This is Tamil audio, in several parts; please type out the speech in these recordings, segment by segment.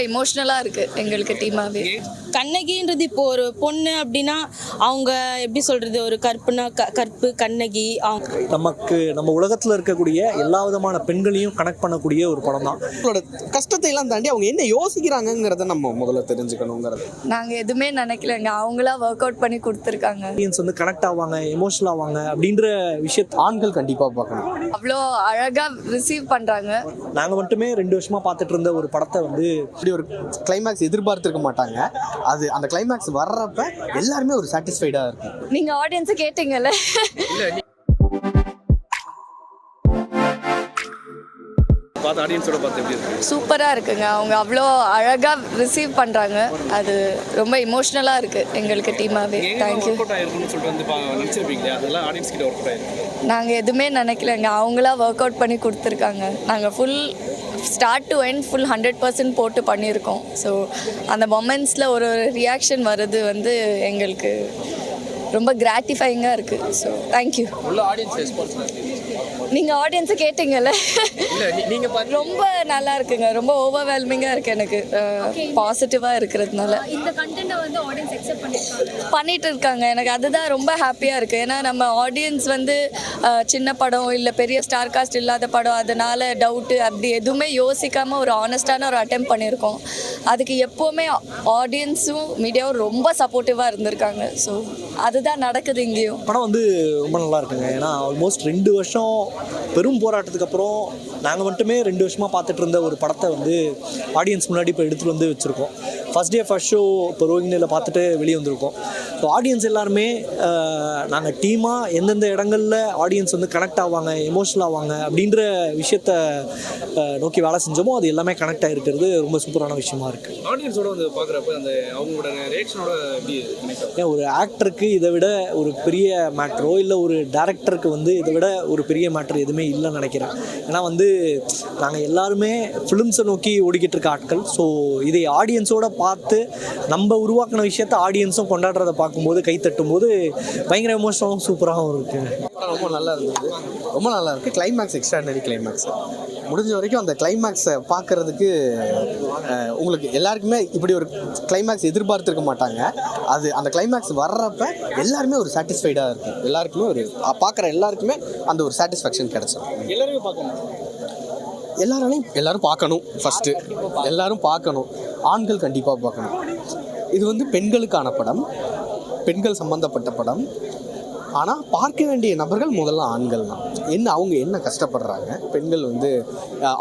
எமோஷ்னலாக இருக்குது எங்களுக்கு டீமாகவே. கண்ணகின்றது இப்போ ஒரு பொண்ணு அப்படின்னா அவங்க எப்படி சொல்கிறது, ஒரு கற்புனா கற்பு கண்ணகி. நம்ம உலகத்தில் இருக்கக்கூடிய எல்லா விதமான பெண்களையும் கனெக்ட் பண்ணக்கூடிய ஒரு படம் தான். அவங்களோட கஷ்டத்தை எல்லாம் தாண்டி அவங்க என்ன யோசிக்கிறாங்கிறத நம்ம முதல்ல தெரிஞ்சுக்கணுங்கிறது. நாங்கள் எதுவுமே நினைக்கலங்க, அவங்களா ஒர்க் அவுட் பண்ணி கொடுத்துருக்காங்க. ஆடியன்ஸ் வந்து கனெக்ட் ஆவாங்க, எமோஷனல் ஆவாங்க அப்படின்ற விஷயத்தை ஆண்கள் கண்டிப்பாக பார்க்கணும். அவ்வளோ அழகாக ரிசீவ் பண்ணுறாங்க. நாங்கள் மட்டுமே 2 வருஷமாக பார்த்துட்டு இருந்த ஒரு படத்தை வந்து இப்படி ஒரு கிளைமேக்ஸ் எதிர்பார்த்துருக்க மாட்டாங்க. அது அந்த கிளைமேக்ஸ் வர்றப்ப எல்லாருமே ஒரு சாட்டிஸ்ஃபைடாக இருக்கும். நீங்கள் ஆடியன்ஸை கேட்டீங்கல்ல, சூப்பராக இருக்குங்க. அவங்க அவ்வளோ அழகாக ரிசீவ் பண்ணுறாங்க. அது ரொம்ப எமோஷ்னலாக இருக்குது எங்களுக்கு டீமாகவே. தேங்க்யூ. நாங்கள் எதுவுமே நினைக்கலங்க, அவங்களா ஒர்க் அவுட் பண்ணி கொடுத்துருக்காங்க. நாங்கள் full start to end full 100% போட்டு பண்ணியிருக்கோம். ஸோ அந்த மொமெண்ட்ஸில் ஒரு ரியாக்ஷன் வர்றது வந்து எங்களுக்கு ரொம்ப கிராட்டிஃபைங்காக இருக்குது. So thank you. நீங்கள் ஆடியன்ஸை கேட்டீங்கல்ல, ரொம்ப நல்லா இருக்குங்க. ரொம்ப ஓவர்வெல்மிங்காக இருக்குது எனக்கு, பாசிட்டிவாக இருக்கிறதுனால. இந்த கண்டென்ட்டை வந்து ஆடியன்ஸ் அக்செப்ட் பண்ணிட்டு இருக்காங்க. எனக்கு அதுதான் ரொம்ப ஹாப்பியாக இருக்குது. ஏன்னா நம்ம ஆடியன்ஸ் வந்து சின்ன படம் இல்லை பெரிய ஸ்டார் காஸ்ட் இல்லாத படம், அதனால டவுட்டு அப்படி எதுவுமே யோசிக்காமல் ஒரு ஆனஸ்டான ஒரு அட்டெம்ப்ட் பண்ணியிருக்கோம். அதுக்கு எப்போவுமே ஆடியன்ஸும் மீடியாவும் ரொம்ப சப்போர்ட்டிவாக இருந்திருக்காங்க. ஸோ அதுதான் நடக்குது இங்கேயும். படம் வந்து ரொம்ப நல்லா இருக்குங்க. ஏன்னா ஆல்மோஸ்ட் 2 வருஷம் பெரும் போராட்டத்துக்கு அப்புறம் நாங்கள் மட்டுமே 2 வருஷமாக பார்த்துட்டு இருந்த ஒரு படத்தை வந்து ஆடியன்ஸ் முன்னாடி இப்போ எடுத்துகிட்டு வந்து வச்சுருக்கோம். ஃபஸ்ட் டே ஃபஸ்ட் ஷோ இப்போ ரோஹிணியில் பார்த்துட்டு வெளியே வந்திருக்கோம். ஸோ ஆடியன்ஸ் எல்லாருமே நாங்கள் டீமாக எந்தெந்த இடங்களில் ஆடியன்ஸ் வந்து கனெக்ட் ஆவாங்க, எமோஷனல் ஆவாங்க அப்படின்ற விஷயத்த நோக்கி வேலை செஞ்சோமோ அது எல்லாமே கனெக்ட் ஆகிருக்கிறது ரொம்ப சூப்பரான விஷயமா இருக்குது. ஆடியன்ஸோட வந்து பார்க்குறப்ப அந்த அவங்களோட ரியாக்ஷனோட எப்படி ஏன் ஒரு ஆக்டருக்கு இதை விட ஒரு பெரிய மேட்ரோ இல்லை ஒரு டேரக்டருக்கு வந்து இதை விட ஒரு பெரிய மேட்ரு எதுவுமே இல்லைன்னு நினைக்கிறேன். ஏன்னா வந்து நாங்கள் எல்லாருமே ஃபிலிம்ஸை நோக்கி ஓடிக்கிட்டு இருக்க ஆட்கள். ஸோ இதை ஆடியன்ஸோட பார்த்து நம்ம உருவாக்கின விஷயத்த ஆடியன்ஸும் கொண்டாடுறதை பார்க்கும்போது கை தட்டும்போது பயங்கர எமோஷனலும் சூப்பராகவும் இருக்குது. ரொம்ப நல்லா இருந்தது, ரொம்ப நல்லா இருக்குது. Climax extraordinary climax. முடிஞ்ச வரைக்கும் அந்த கிளைமேக்ஸை பார்க்குறதுக்கு உங்களுக்கு எல்லாருக்குமே இப்படி ஒரு கிளைமேக்ஸ் எதிர்பார்த்துருக்க மாட்டாங்க. அது அந்த கிளைமேக்ஸ் வர்றப்ப எல்லாருமே ஒரு சாட்டிஸ்ஃபைடாக இருக்கும். எல்லாருக்குமே ஒரு பார்க்குற எல்லாருக்குமே அந்த ஒரு சாட்டிஸ்ஃபேக்ஷன் கிடச்சிடும். எல்லாருமே பார்க்கணும், எல்லாரும் பார்க்கணும். ஃபஸ்ட்டு எல்லாரும் பார்க்கணும். ஆண்கள் கண்டிப்பாக பார்க்கணும். இது வந்து பெண்களுக்கான படம், பெண்கள் சம்மந்தப்பட்ட படம். ஆனால் பார்க்க வேண்டிய நபர்கள் முதல்ல ஆண்கள் தான். அவங்க என்ன கஷ்டப்படுறாங்க, பெண்கள் வந்து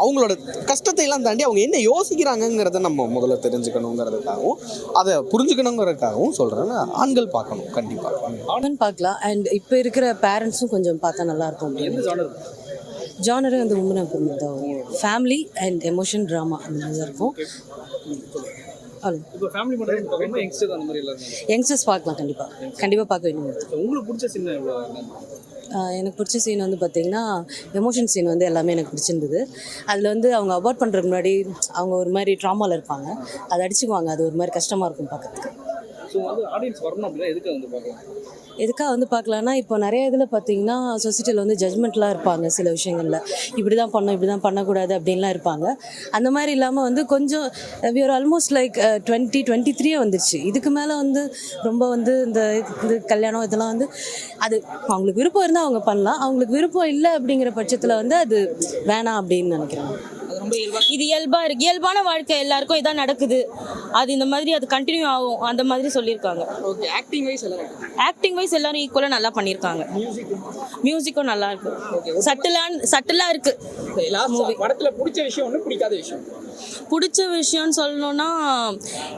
அவங்களோட கஷ்டத்தை எல்லாம் தாண்டி அவங்க என்ன யோசிக்கிறாங்கங்கிறத நம்ம முதல்ல தெரிஞ்சுக்கணுங்கிறதுக்காகவும் அதை புரிஞ்சுக்கணுங்கிறதுக்காகவும் சொல்கிறேன். ஆண்கள் பார்க்கணும் கண்டிப்பாக. பார்க்கலாம். அண்ட் இப்போ இருக்கிற பேரண்ட்ஸும் கொஞ்சம் பார்த்தா நல்லாயிருக்கும். ஜானரே வந்து உமன் தான், ஃபேமிலி அண்ட் எமோஷன் ட்ராமா அந்த மாதிரி தான் இருக்கும். யங்ஸ்டர்ஸ் பார்க்கலாம், கண்டிப்பாக பார்க்க வேண்டியது. உங்களுக்கு பிடிச்ச சீன் எனக்கு பிடிச்ச சீன் வந்து பார்த்திங்கன்னா எமோஷன் சீன் வந்து எல்லாமே எனக்கு பிடிச்சிருந்தது. அதில் வந்து அவங்க அபார்ட் பண்ணுறதுக்கு முன்னாடி அவங்க ஒரு மாதிரி ட்ராமாவில் இருப்பாங்க, அதை அடிச்சுக்குவாங்க. அது ஒரு மாதிரி கஷ்டமாக இருக்கும் பார்க்கறதுக்கு. ஸோ வந்து ஆடியன்ஸ் வரணும் அப்படின்னா எதுக்காக வந்து பார்க்கலான்னா, இப்போ நிறைய இதில் பார்த்தீங்கன்னா சொசைட்டியில் வந்து ஜட்மெண்ட்லாம் இருப்பாங்க. சில விஷயங்களில் இப்படி தான் பண்ணணும், இப்படி தான் பண்ணக்கூடாது அப்படின்லாம் இருப்பாங்க. அந்த மாதிரி இல்லாமல் வந்து கொஞ்சம் வியூர் ஆல்மோஸ்ட் லைக் 2023 வந்துருச்சு. இதுக்கு மேலே வந்து ரொம்ப வந்து இந்த கல்யாணம் இதெல்லாம் வந்து அது அவங்களுக்கு விருப்பம் இருந்தால் அவங்க பண்ணலாம். அவங்களுக்கு விருப்பம் இல்லை அப்படிங்கிற பட்சத்தில் வந்து அது வேணாம் அப்படின்னு நினைக்கிறேன். இது இயல்பாக இருக்குது, இயல்பான வாழ்க்கை எல்லாருக்கும் இதான் நடக்குது. அது இந்த மாதிரி அது கண்டினியூ ஆகும் அந்த மாதிரி சொல்லியிருக்காங்க. ஓகே. ஆக்டிங் வைஸ் எல்லாரும் ஈக்குவலாக நல்லா பண்ணியிருக்காங்க. மியூசிக்கும் நல்லா இருக்கு, சட்டிலாக இருக்கு. படத்தில் பிடிச்ச விஷயம் ஒன்று, பிடிக்காத விஷயம். பிடிச்ச விஷயம்னு சொல்லணும்னா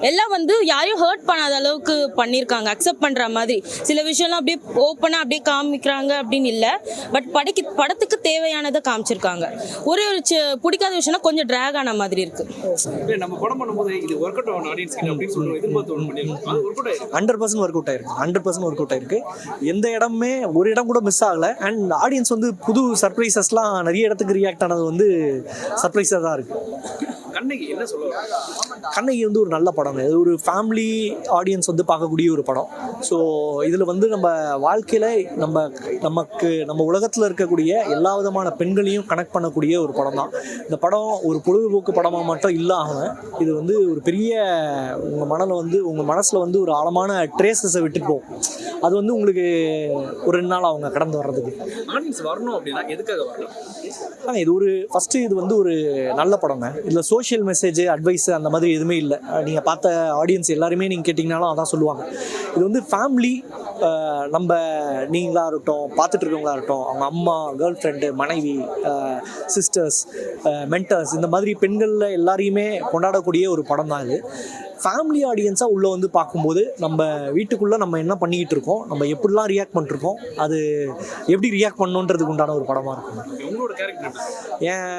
எல்லாம் வந்து யாரையும் ஹர்ட் பண்ணாத அளவுக்கு பண்ணியிருக்காங்க, அக்செப்ட் பண்ணுற மாதிரி. சில விஷயம்லாம் அப்படியே ஓப்பனாக அப்படியே காமிக்கிறாங்க அப்படின்னு இல்லை, பட் படத்துக்கு தேவையானதை காமிச்சிருக்காங்க. ஒரு பிடிக்காத விஷயம்னா கொஞ்சம் ட்ராக் ஆன மாதிரி இருக்கு. நம்ம படம் பண்ணும்போது இது ஒர்க் அவுட் ஆகும் ஆடியன்ஸ் கிட்ட அப்படின்னு சொல்லுவோம், எதிர்பார்த்து ஒன்று பண்ணியிருக்கோம். அது ஒர்க் அவுட் ஆயிருக்கு, 100% ஒர்க் அவுட் ஆயிருக்கு. 100% ஒர்க் அவுட் ஆயிருக்கு. எந்த இடமே ஒரு இடம் கூட மிஸ் ஆகலை. அண்ட் ஆடியன்ஸ் வந்து புது சர்ப்ரைசஸ்லாம் நிறைய இடத்துக்கு ரியாக்ட் ஆனது வந்து சர்ப்ரைஸாக தான் இருக்குது. கண்ணகி என்ன சொல்ல வராங்க? கண்ணகி வந்து ஒரு நல்ல படம். இது ஒரு ஃபேமிலி ஆடியன்ஸ் வந்து பார்க்கக்கூடிய ஒரு படம். ஸோ இதில் வந்து நம்ம வாழ்க்கையில் நம்ம உலகத்தில் இருக்கக்கூடிய எல்லா விதமான பெண்களையும் கனெக்ட் பண்ணக்கூடிய ஒரு படம் தான். இந்த படம் ஒரு பொழுதுபோக்கு படமாக மட்டும் இல்லாமல் இது வந்து ஒரு பெரிய உங்கள் மனசில் வந்து ஒரு ஆழமான ட்ரேசஸை விட்டுட்டு போகும். அது வந்து உங்களுக்கு ஒரு 2 நாள் அவங்க கடந்து வர்றதுக்கு. ஆடியன்ஸ் வரணும் அப்படின்னா எதுக்காக வரணும்? இது வந்து ஒரு நல்ல படங்க. இதில் சோஷியல் மெசேஜ், அட்வைஸ் அந்த மாதிரி எதுவுமே இல்லை. நீங்கள் பார்த்த ஆடியன்ஸ் எல்லாருமே நீங்கள் கேட்டிங்கனாலும் அதான் சொல்லுவாங்க. இது வந்து ஃபேமிலி, நீங்களாக இருக்கட்டும், பார்த்துட்டு இருக்கவங்களா இருக்கட்டும், அவங்க அம்மா, கேர்ள் ஃப்ரெண்டு, மனைவி, சிஸ்டர்ஸ், மென்டர்ஸ், இந்த மாதிரி பெண்களில் எல்லாரையுமே கொண்டாடக்கூடிய ஒரு படம் தான் இது. ஃபேமிலி ஆடியன்ஸாக உள்ளே வந்து பார்க்கும்போது நம்ம வீட்டுக்குள்ளே நம்ம என்ன பண்ணிக்கிட்டு இருக்கோம், நம்ம எப்படிலாம் ரியாக்ட் பண்ணிருக்கோம், அது எப்படி ரியாக்ட் பண்ணணுன்றதுக்கு உண்டான ஒரு படமாக இருக்கும். உங்களோட கேரக்டர்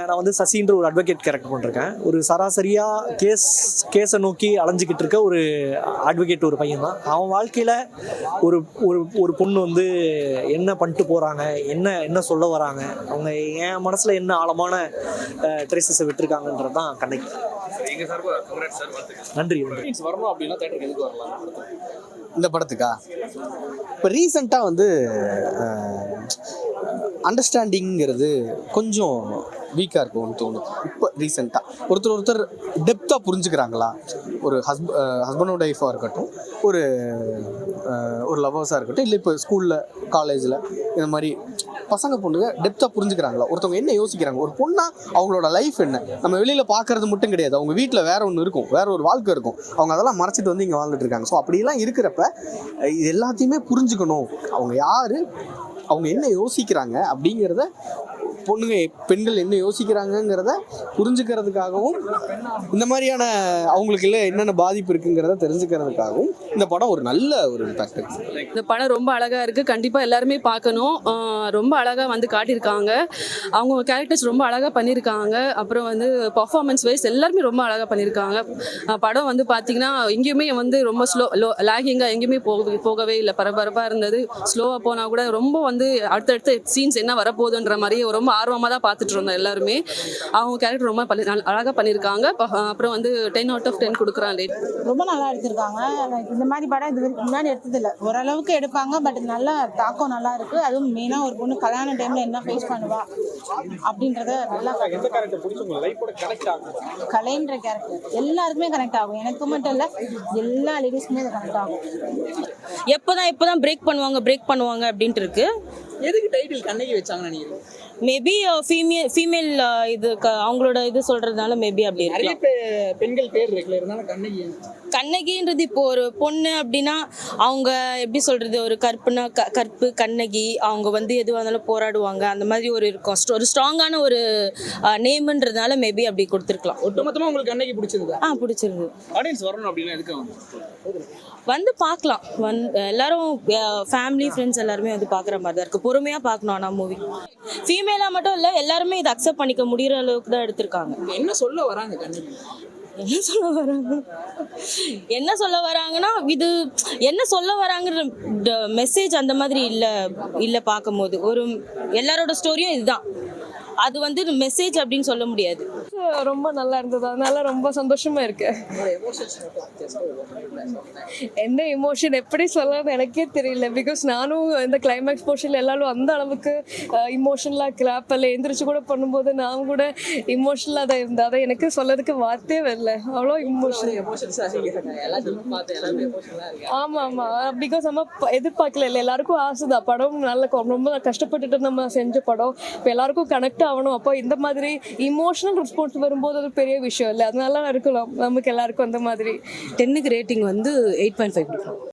நான் வந்து சசின்ற ஒரு அட்வொகேட் கேரக்டர் பண்ணிருக்கேன். ஒரு சராசரியாக கேஸை நோக்கி அலைஞ்சிக்கிட்டு இருக்க ஒரு அட்வொகேட், ஒரு பையன் தான். அவன் வாழ்க்கையில் ஒரு ஒரு பொண்ணு வந்து என்ன பண்ணிட்டு போகிறாங்க, என்ன சொல்ல வராங்க, அவங்க என் மனசில் என்ன ஆழமான ட்ரேசஸை விட்டுருக்காங்கன்றது தான் கண்ணகி. எங்க சார்பா கங்க்ராட்ஸ் சார். நன்றி. ஆடியன்ஸ் வரணும் அப்படின்னா தேட்டருக்கு எதுக்கு வரலாம்? இந்த படத்துக்கா இப்போ ரீசெண்டாக வந்து அண்டர்ஸ்டாண்டிங்கிறது கொஞ்சம் வீக்காக இருக்கும்னு தோணும். இப்போ ரீசெண்டாக ஒருத்தர் டெப்த்தாக புரிஞ்சுக்கிறாங்களா? ஒரு ஹஸ்பண்ட் ஒய்ஃபாக இருக்கட்டும், ஒரு லவ்வர்ஸாக இருக்கட்டும், இல்லை இப்போ ஸ்கூலில் காலேஜில் இந்த மாதிரி பசங்க பொண்ணுங்க டெப்த்தாக புரிஞ்சுக்கிறாங்களா? ஒருத்தவங்க என்ன யோசிக்கிறாங்க, ஒரு பொண்ணா அவங்களோட லைஃப் என்ன, நம்ம வெளியில் பார்க்கறது மட்டும் கிடையாது, அவங்க வீட்டில் வேற ஒன்று இருக்கும், வேற ஒரு வாழ்க்கை இருக்கும், அவங்க அதெல்லாம் மறைச்சிட்டு வந்து இங்கே வாழ்ந்துட்டு இருக்காங்க. ஸோ அப்படிலாம் இருக்கிறப்ப இது எல்லாத்தையுமே புரிஞ்சுக்கணும். அவங்க யார், அவங்க என்ன யோசிக்கிறாங்க அப்படிங்கிறத, பெண்கள் என்ன யோசிக்கிறாங்கங்கிறத புரிஞ்சுக்கிறதுக்காகவும், இந்த மாதிரியான அவங்களுக்கு இல்லை என்னென்ன பாதிப்பு இருக்குங்கிறத தெரிஞ்சுக்கிறதுக்காகவும் இந்த படம் ஒரு நல்ல ஒரு இம்பாக்ட். இந்த படம் ரொம்ப அழகாக இருக்குது, கண்டிப்பாக எல்லாருமே பார்க்கணும். ரொம்ப அழகாக வந்து காட்டியிருக்காங்க, அவங்க கேரக்டர்ஸ் ரொம்ப அழகாக பண்ணியிருக்காங்க. அப்புறம் வந்து பர்ஃபார்மன்ஸ் வைஸ் எல்லாருமே ரொம்ப அழகாக பண்ணியிருக்காங்க. படம் வந்து பார்த்திங்கன்னா எங்கேயுமே வந்து ரொம்ப லேகிங்காக எங்கேயுமே போகவே இல்லை, பரபரப்பாக இருந்தது. ஸ்லோவாக போனால் கூட ரொம்ப வந்து அடுத்தடுத்த சீன்ஸ் என்ன வரப்போகுதுன்ற மாதிரி ரொம்ப ஆர்வமாக தான் பார்த்துட்டு இருந்தோம் எல்லாருமே. அவங்க கேரக்டர் ரொம்ப அழகாக பண்ணியிருக்காங்க. அப்புறம் வந்து 10 out of 10 கொடுக்குறாங்க. ரொம்ப நல்லா எடுத்திருக்காங்க. இந்த மாதிரி படம் இது முன்னாடி எடுத்ததில்லை. ஓரளவுக்கு எடுப்பாங்க, பட் நல்லா தாக்கம் நல்லா இருக்கு. அதுவும் மெயினாக ஒரு பொண்ணு கல்யாண டைம்ல என்ன ஃபேஸ் பண்ணுவா அப்படின்றத நல்லா. கலைன்ற கேரக்டர் எல்லாருக்குமே கனெக்ட் ஆகும், எனக்கு மட்டும் இல்லை, எல்லா லேடிஸ்க்குமே அது கனெக்ட் ஆகும். எப்போதான் பிரேக் பண்ணுவாங்க அப்படின்ட்டு இருக்கு. எதுக்கு டைட்டில் கண்ணகி வச்சாங்கன்னு நினைக்கிறேன்? மேபி ஃபீமேல் இது அவங்களோட இது சொல்றதுனால மேபி அப்படி நிறைய இருக்கு. பெண்கள் பேர் இருக்குல்ல, இருந்தாலும் கண்ணகின்றது இப்போ ஒரு பொண்ணு அப்படின்னா அவங்க எப்படி சொல்றது, ஒரு கற்பு கண்ணகி, அவங்க வந்து எதுவாக இருந்தாலும் போராடுவாங்க, அந்த மாதிரி ஒரு இருக்கும், ஒரு ஸ்ட்ராங்கான ஒரு நேம்ன்றதுனால மேபி அப்படி கொடுத்துருக்கலாம். ஒட்டுமொத்தமா உங்களுக்கு கண்ணகி பிடிச்சிருந்தா? பிடிச்சிருக்கு. ஆடியன்ஸ் வரணும் அப்படின்னா எதுக்கு வந்து பார்க்கலாம், எல்லாரும் ஃபேமிலி ஃப்ரெண்ட்ஸ் எல்லாருமே வந்து பார்க்குற மாதிரி தான் இருக்குது. பொறுமையாக பார்க்கணும். ஆனால் மூவி ஃபீமேலாக மட்டும் இல்லை, எல்லாருமே இதை அக்செப்ட் பண்ணிக்க முடிகிற அளவுக்கு தான் எடுத்திருக்காங்க. என்ன சொல்ல வராங்க கண்ணகி? என்ன சொல்ல வராங்கன்னா, இது என்ன சொல்ல வராங்கிற மெசேஜ் அந்த மாதிரி இல்லை பார்க்கும்போது. ஒரு எல்லாரோட ஸ்டோரியும் இதுதான், அது வந்து மெசேஜ் அப்படின்னு சொல்ல முடியாது. ரொம்ப நல்லா இருந்தது, அதனால ரொம்ப சந்தோஷமா இருக்கு. என்ன எமோஷன் எப்படி சொல்லணும்னு எனக்கே தெரியல. பிகாஸ் நானும் இந்த கிளைமேக்ஸ் போர்ஷன்ல எல்லாரும் அந்த அளவுக்கு இமோஷனலாக கிளாப்பில் எந்திரிச்சு கூட பண்ணும்போது நான் கூட இமோஷனலாக தான் இருந்தேன். அதை எனக்கு சொல்லதுக்கு வார்த்தையே வரல, அவ்வளோ இமோஷன். ஆமாம், பிகாஸ் நம்ம எதிர்பார்க்கல இல்லை, எல்லாருக்கும் ஆசை தான் படம் நல்ல ரொம்ப கஷ்டப்பட்டுட்டு நம்ம செஞ்ச படம் இப்போ எல்லாருக்கும் கனெக்ட் ஆகணும். அப்போ இந்த மாதிரி இமோஷனல் ரெஸ்பான்ஸ் வரும்போது அது பெரிய விஷயம் இல்லை, அதனால இருக்கலாம் நமக்கு எல்லாருக்கும் அந்த மாதிரி. 10க்கு ரேட்டிங் வந்து 8.5 கொடுக்கலாம்.